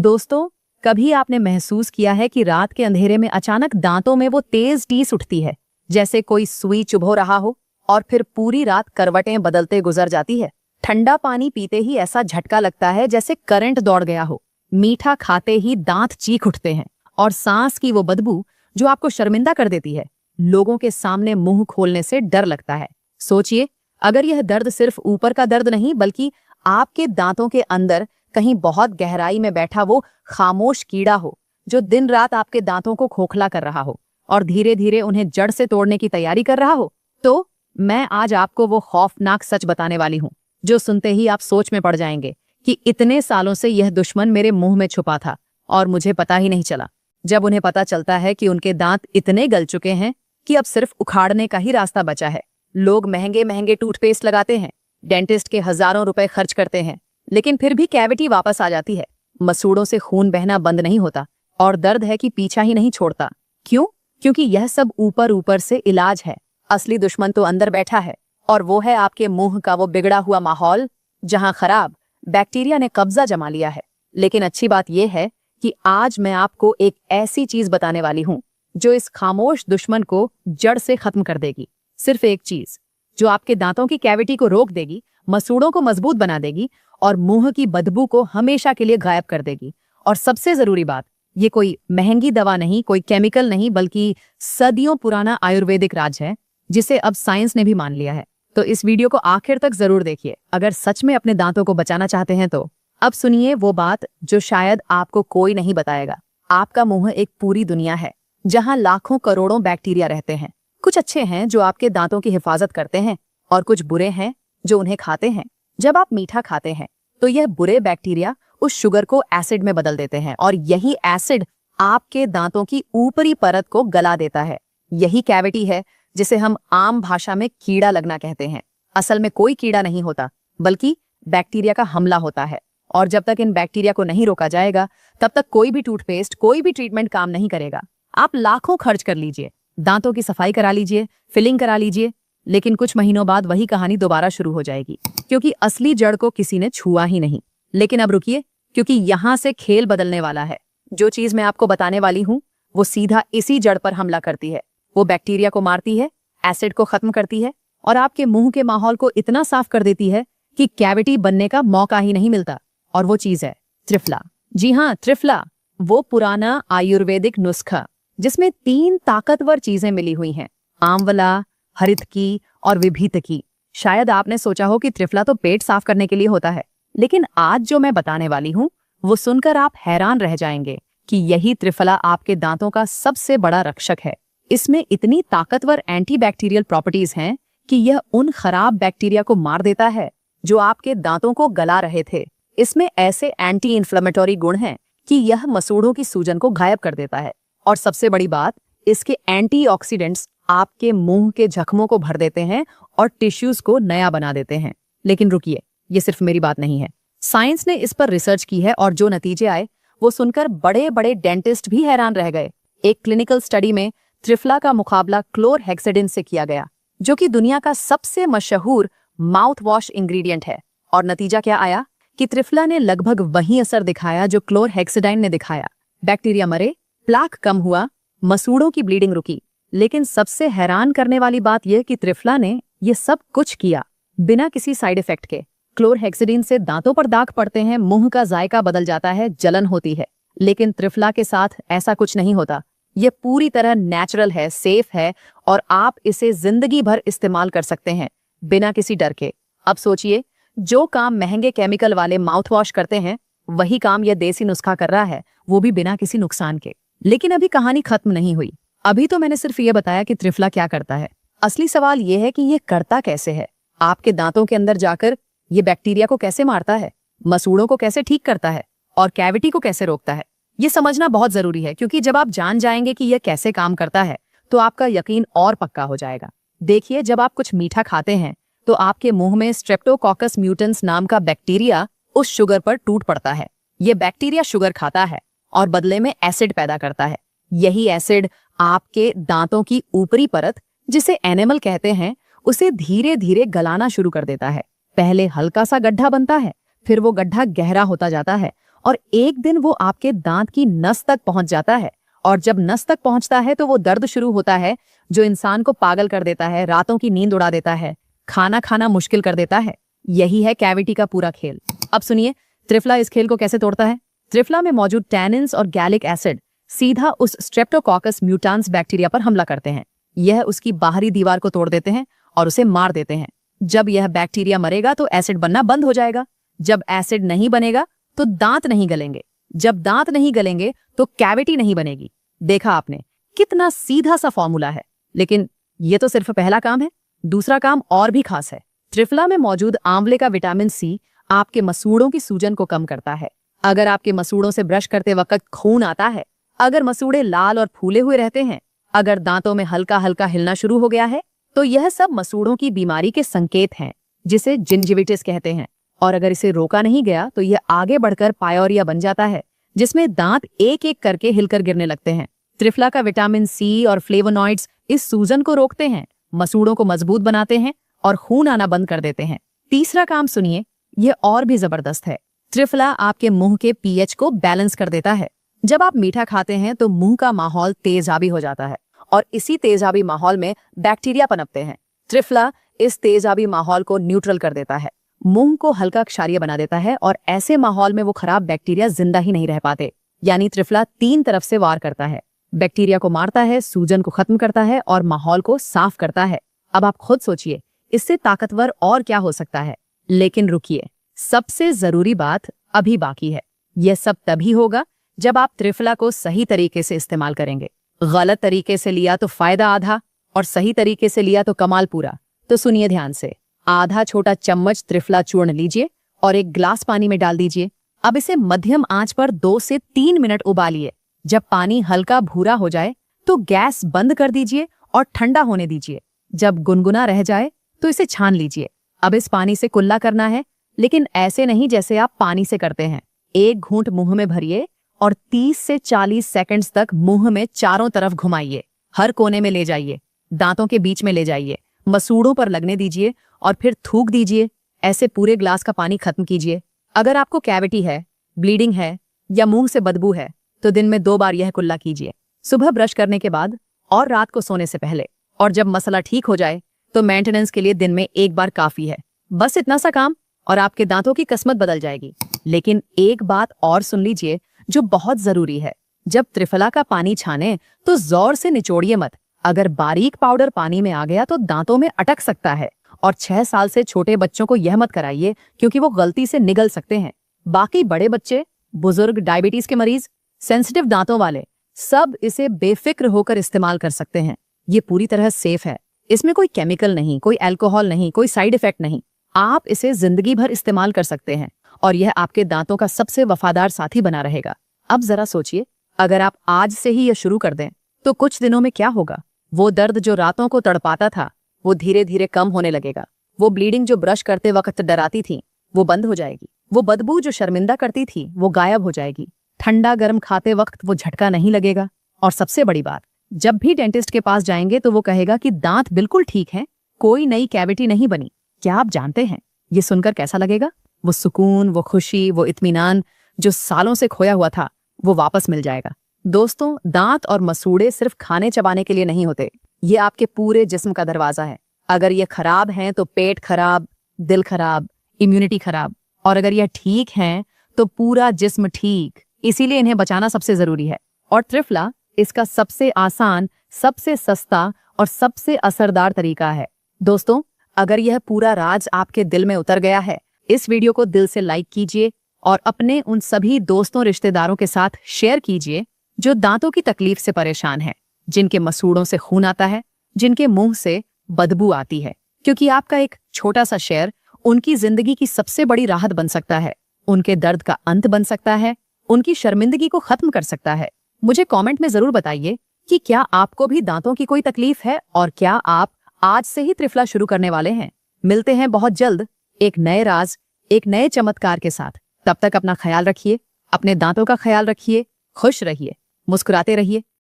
दोस्तों, कभी आपने महसूस किया है कि रात के अंधेरे में अचानक दांतों में वो तेज टीस उठती है, जैसे कोई सुई चुभो रहा हो, और फिर पूरी रात करवटें बदलते गुजर जाती है। ठंडा पानी पीते ही ऐसा झटका लगता है जैसे करंट दौड़ गया हो। मीठा खाते ही दांत चीख उठते हैं, और सांस की वो बदबू जो आपको शर्मिंदा कर देती है, लोगों के सामने मुंह खोलने से डर लगता है। सोचिए, अगर यह दर्द सिर्फ ऊपर का दर्द नहीं बल्कि आपके दांतों के अंदर कहीं बहुत गहराई में बैठा वो खामोश कीड़ा हो, जो दिन रात आपके दांतों को खोखला कर रहा हो और धीरे धीरे उन्हें जड़ से तोड़ने की तैयारी कर रहा हो, तो मैं आज आपको वो खौफनाक सच बताने वाली हूं, जो सुनते ही आप सोच में पड़ जाएंगे कि इतने सालों से यह दुश्मन मेरे मुंह में छुपा था और मुझे पता ही नहीं चला। जब उन्हें पता चलता है कि उनके दांत इतने गल चुके हैं कि अब सिर्फ उखाड़ने का ही रास्ता बचा है। लोग महंगे महंगे टूथपेस्ट लगाते हैं, डेंटिस्ट के हजारों रुपए खर्च करते हैं, लेकिन फिर भी कैविटी वापस आ जाती है। मसूड़ों से खून बहना बंद नहीं होता और दर्द है कि पीछा ही नहीं छोड़ता। क्यों? क्योंकि यह सब ऊपर ऊपर से इलाज है। असली दुश्मन तो अंदर बैठा है, और वो है आपके मुंह का वो बिगड़ा हुआ माहौल, जहां खराब बैक्टीरिया ने कब्जा जमा लिया है। लेकिन अच्छी बात यह है कि आज मैं आपको एक ऐसी चीज बताने वाली हूं जो इस खामोश दुश्मन को जड़ से खत्म कर देगी। सिर्फ एक चीज जो आपके दांतों की कैविटी को रोक देगी, मसूड़ों को मजबूत बना देगी और मुंह की बदबू को हमेशा के लिए गायब कर देगी। और सबसे जरूरी बात, ये कोई महंगी दवा नहीं, कोई केमिकल नहीं, बल्कि सदियों पुराना आयुर्वेदिक राज है, जिसे अब साइंस ने भी मान लिया है। तो इस वीडियो को आखिर तक जरूर देखिए अगर सच में अपने दांतों को बचाना चाहते हैं। तो अब सुनिए वो बात जो शायद आपको कोई नहीं बताएगा। आपका मुंह एक पूरी दुनिया है, जहां लाखों करोड़ों बैक्टीरिया रहते हैं। कुछ अच्छे हैं जो आपके दांतों की हिफाजत करते हैं, और कुछ बुरे हैं जो उन्हें खाते हैं। जब आप मीठा खाते हैं तो यह बुरे बैक्टीरिया उस शुगर को एसिड में बदल देते हैं, और यही एसिड आपके दांतों की ऊपरी परत को गला देता है। यही कैविटी है जिसे हम आम भाषा में कीड़ा लगना कहते हैं। असल में कोई कीड़ा नहीं होता, बल्कि बैक्टीरिया का हमला होता है। और जब तक इन बैक्टीरिया को नहीं रोका जाएगा, तब तक कोई भी टूथपेस्ट, कोई भी ट्रीटमेंट काम नहीं करेगा। आप लाखों खर्च कर लीजिए, दांतों की सफाई करा लीजिए, फिलिंग करा लीजिए, लेकिन कुछ महीनों बाद वही कहानी दोबारा शुरू हो जाएगी, क्योंकि असली जड़ को किसी ने छुआ ही नहीं। लेकिन अब रुकिए, क्योंकि यहां से खेल बदलने वाला है। जो चीज मैं आपको बताने वाली हूं वो सीधा इसी जड़ पर हमला करती है। वो बैक्टीरिया को मारती है, एसिड को खत्म करती है, और आपके मुंह के माहौल को इतना साफ कर देती है कि कैविटी बनने का मौका ही नहीं मिलता। और वो चीज है त्रिफला। जी हाँ, त्रिफला, वो पुराना आयुर्वेदिक नुस्खा जिसमें 3 ताकतवर चीजें मिली हुई हैं, आंवला, हरितकी और विभीतकी। शायद आपने सोचा हो कि त्रिफला तो पेट साफ करने के लिए होता है, लेकिन आज जो मैं बताने वाली हूं वो सुनकर आप हैरान रह जाएंगे कि यही त्रिफला आपके दांतों का सबसे बड़ा रक्षक है। इसमें इतनी ताकतवर एंटीबैक्टीरियल प्रॉपर्टीज हैं कि यह उन खराब बैक्टीरिया को मार देता है जो आपके दांतों को गला रहे थे। इसमें ऐसे एंटी इन्फ्लेमेटरी गुण हैं कि यह मसूड़ों की सूजन को गायब कर देता है। और सबसे बड़ी बात, इसके एंटीऑक्सीडेंट्स आपके मुंह के जख्मों को भर देते हैं और टिश्यूज को नया बना देते हैं। लेकिन रुकिए, ये सिर्फ मेरी बात नहीं है। साइंस ने इस पर रिसर्च की है, और जो नतीजे आए वो सुनकर बड़े बड़े डेंटिस्ट भी हैरान रह गए। एक क्लिनिकल स्टडी में त्रिफला का मुकाबला क्लोरहेक्सिडिन से किया गया, जो कि दुनिया का सबसे मशहूर माउथ वॉश इंग्रेडिएंट है। और नतीजा क्या आया कि त्रिफला ने लगभग वही असर दिखाया जो क्लोरहेक्सिडाइन ने दिखाया। बैक्टीरिया मरे, प्लाक कम हुआ, मसूड़ों की ब्लीडिंग रुकी। लेकिन सबसे हैरान करने वाली बात यह कि त्रिफला ने यह सब कुछ किया बिना किसी साइड इफेक्ट के। क्लोरहेक्सिडिन से दांतों पर दाग पड़ते हैं, मुंह का जायका बदल जाता है, जलन होती है, लेकिन त्रिफला के साथ ऐसा कुछ नहीं होता। यह पूरी तरह नेचुरल है, सेफ है, और आप इसे जिंदगी भर इस्तेमाल कर सकते हैं बिना किसी डर के। अब सोचिए, जो काम महंगे केमिकल वाले माउथ वॉश करते हैं, वही काम यह देसी नुस्खा कर रहा है, वो भी बिना किसी नुकसान के। लेकिन अभी कहानी खत्म नहीं हुई। अभी तो मैंने सिर्फ ये बताया कि त्रिफला क्या करता है। असली सवाल ये है कि ये करता कैसे है। आपके दांतों के अंदर जाकर ये बैक्टीरिया को कैसे मारता है, मसूड़ों को कैसे ठीक करता है, और कैविटी को कैसे रोकता है। ये समझना बहुत जरूरी है, क्योंकि जब आप जान जाएंगे कि यह कैसे काम करता है तो आपका यकीन और पक्का हो जाएगा। देखिए, जब आप कुछ मीठा खाते हैं तो आपके मुंह में स्ट्रेप्टोकोकस म्यूटेंस नाम का बैक्टीरिया उस शुगर पर टूट पड़ता है। यह बैक्टीरिया शुगर खाता है और बदले में एसिड पैदा करता है। यही एसिड आपके दांतों की ऊपरी परत, जिसे एनेमल कहते हैं, उसे धीरे धीरे गलाना शुरू कर देता है। पहले हल्का सा गड्ढा बनता है, फिर वो गड्ढा गहरा होता जाता है और एक दिन वो आपके दांत की नस तक पहुंच जाता है। और जब नस तक पहुंचता है तो वो दर्द शुरू होता है जो इंसान को पागल कर देता है, रातों की नींद उड़ा देता है, खाना खाना मुश्किल कर देता है। यही है कैविटी का पूरा खेल। अब सुनिए त्रिफला इस खेल को कैसे तोड़ता है। त्रिफला में मौजूद टैनिन्स और गैलिक एसिड सीधा उस स्ट्रेप्टोकोकस म्यूटान्स बैक्टीरिया पर हमला करते हैं। यह उसकी बाहरी दीवार को तोड़ देते हैं और उसे मार देते हैं। जब यह बैक्टीरिया मरेगा तो एसिड बनना बंद हो जाएगा। जब एसिड नहीं बनेगा तो दांत नहीं गलेंगे। जब दांत नहीं गलेंगे तो कैविटी नहीं बनेगी। देखा आपने, कितना सीधा सा फॉर्मूला है। लेकिन ये तो सिर्फ पहला काम है, दूसरा काम और भी खास है। त्रिफला में मौजूद आंवले का विटामिन सी आपके मसूड़ों की सूजन को कम करता है। अगर आपके मसूड़ों से ब्रश करते वक्त खून आता है, अगर मसूड़े लाल और फूले हुए रहते हैं, अगर दांतों में हल्का हल्का हिलना शुरू हो गया है, तो यह सब मसूड़ों की बीमारी के संकेत हैं, जिसे जिंजिविटिस कहते हैं। और अगर इसे रोका नहीं गया तो यह आगे बढ़कर पायोरिया बन जाता है, जिसमें दांत एक एक करके हिलकर गिरने लगते हैं। त्रिफला का विटामिन सी और फ्लेवोनॉइड्स इस सूजन को रोकते हैं, मसूड़ों को मजबूत बनाते हैं और खून आना बंद कर देते हैं। तीसरा काम सुनिए, यह और भी जबरदस्त है। त्रिफला आपके मुंह के पीएच को बैलेंस कर देता है। जब आप मीठा खाते हैं तो मुंह का माहौल तेजाबी हो जाता है और इसी तेजाबी माहौल में बैक्टीरिया पनपते हैं। त्रिफला इस तेजाबी माहौल को न्यूट्रल कर देता है, मुंह को हल्का क्षारीय बना देता है और ऐसे माहौल में वो खराब बैक्टीरिया जिंदा ही नहीं रह पाते। यानी त्रिफला 3 तरफ से वार करता है, बैक्टीरिया को मारता है, सूजन को खत्म करता है और माहौल को साफ करता है। अब आप खुद सोचिए, इससे ताकतवर और क्या हो सकता है। लेकिन रुकिए, सबसे जरूरी बात अभी बाकी है। यह सब तभी होगा जब आप त्रिफला को सही तरीके से इस्तेमाल करेंगे। गलत तरीके से लिया तो फायदा आधा और सही तरीके से लिया तो कमाल पूरा। तो सुनिए ध्यान से, आधा छोटा चम्मच त्रिफला चूर्ण लीजिए और एक गिलास पानी में डाल दीजिए। अब इसे मध्यम आंच पर 2 से 3 मिनट उबालिए। जब पानी हल्का भूरा हो जाए तो गैस बंद कर दीजिए और ठंडा होने दीजिए। जब गुनगुना रह जाए तो इसे छान लीजिए। अब इस पानी से कुल्ला करना है, लेकिन ऐसे नहीं जैसे आप पानी से करते हैं। एक घूंट मुंह में भरिए और 30 से 40 सेकंड्स तक मुंह में चारों तरफ घुमाइए। हर कोने में ले जाइए, दांतों के बीच में ले जाइए, मसूड़ों पर लगने दीजिए और फिर थूक दीजिए। ऐसे पूरे ग्लास का पानी खत्म कीजिए। अगर आपको कैविटी है, ब्लीडिंग है या मुंह से बदबू है तो दिन में 2 बार यह कुल्ला कीजिए, सुबह ब्रश करने के बाद और रात को सोने से पहले। और जब मसला ठीक हो जाए तो मेंटेनेंस के लिए दिन में 1 बार काफी है। बस इतना सा काम और आपके दांतों की किस्मत बदल जाएगी। लेकिन एक बात और सुन लीजिए जो बहुत जरूरी है। जब त्रिफला का पानी छाने तो जोर से निचोड़िए मत। अगर बारीक पाउडर पानी में आ गया तो दांतों में अटक सकता है। और 6 साल से छोटे बच्चों को यह मत कराइए, क्योंकि वो गलती से निगल सकते हैं। बाकी बड़े बच्चे, बुजुर्ग, डायबिटीज के मरीज, सेंसिटिव दांतों वाले सब इसे बेफिक्र होकर इस्तेमाल कर सकते हैं। ये पूरी तरह सेफ है। इसमें कोई केमिकल नहीं, कोई अल्कोहल नहीं, कोई साइड इफेक्ट नहीं। आप इसे जिंदगी भर इस्तेमाल कर सकते हैं और यह आपके दांतों का सबसे वफादार साथी बना रहेगा। अब जरा सोचिए, अगर आप आज से ही यह शुरू कर दें तो कुछ दिनों में क्या होगा। वो दर्द जो रातों को तड़पाता था वो धीरे धीरे कम होने लगेगा। वो ब्लीडिंग जो ब्रश करते वक्त डराती थी वो बंद हो जाएगी। वो बदबू जो शर्मिंदा करती थी वो गायब हो जाएगी। ठंडा गर्म खाते वक्त वो झटका नहीं लगेगा। और सबसे बड़ी बात, जब भी डेंटिस्ट के पास जाएंगे तो वो कहेगा कि दांत बिल्कुल ठीक है, कोई नई कैविटी नहीं बनी। क्या आप जानते हैं ये सुनकर कैसा लगेगा? वो सुकून, वो खुशी, वो इत्मीनान जो सालों से खोया हुआ था वो वापस मिल जाएगा। दोस्तों, दांत और मसूड़े सिर्फ खाने चबाने के लिए नहीं होते, ये आपके पूरे जिस्म का दरवाजा है। अगर ये खराब हैं तो पेट खराब, दिल खराब, इम्यूनिटी खराब, और अगर ये ठीक हैं तो पूरा जिस्म ठीक। इसीलिए इन्हें बचाना सबसे जरूरी है। और त्रिफला इसका सबसे आसान, सबसे सस्ता और सबसे असरदार तरीका है। दोस्तों, अगर यह पूरा राज आपके दिल में उतर गया है, इस वीडियो को दिल से लाइक कीजिए और अपने उन सभी दोस्तों, रिश्तेदारों के साथ शेयर कीजिए जो दांतों की तकलीफ से परेशान हैं, जिनके मसूड़ों से खून आता है, जिनके मुंह से बदबू आती है। क्योंकि आपका एक छोटा सा शेयर उनकी जिंदगी की सबसे बड़ी राहत बन सकता है, उनके दर्द का अंत बन सकता है, उनकी शर्मिंदगी को खत्म कर सकता है। मुझे कमेंट में जरूर बताइए कि क्या आपको भी दांतों की कोई तकलीफ है और क्या आप आज से ही त्रिफला शुरू करने वाले हैं। मिलते हैं बहुत जल्द एक नए राज, एक नए चमत्कार के साथ। तब तक अपना ख्याल रखिए, अपने दांतों का ख्याल रखिए, खुश रहिए, मुस्कुराते रहिए।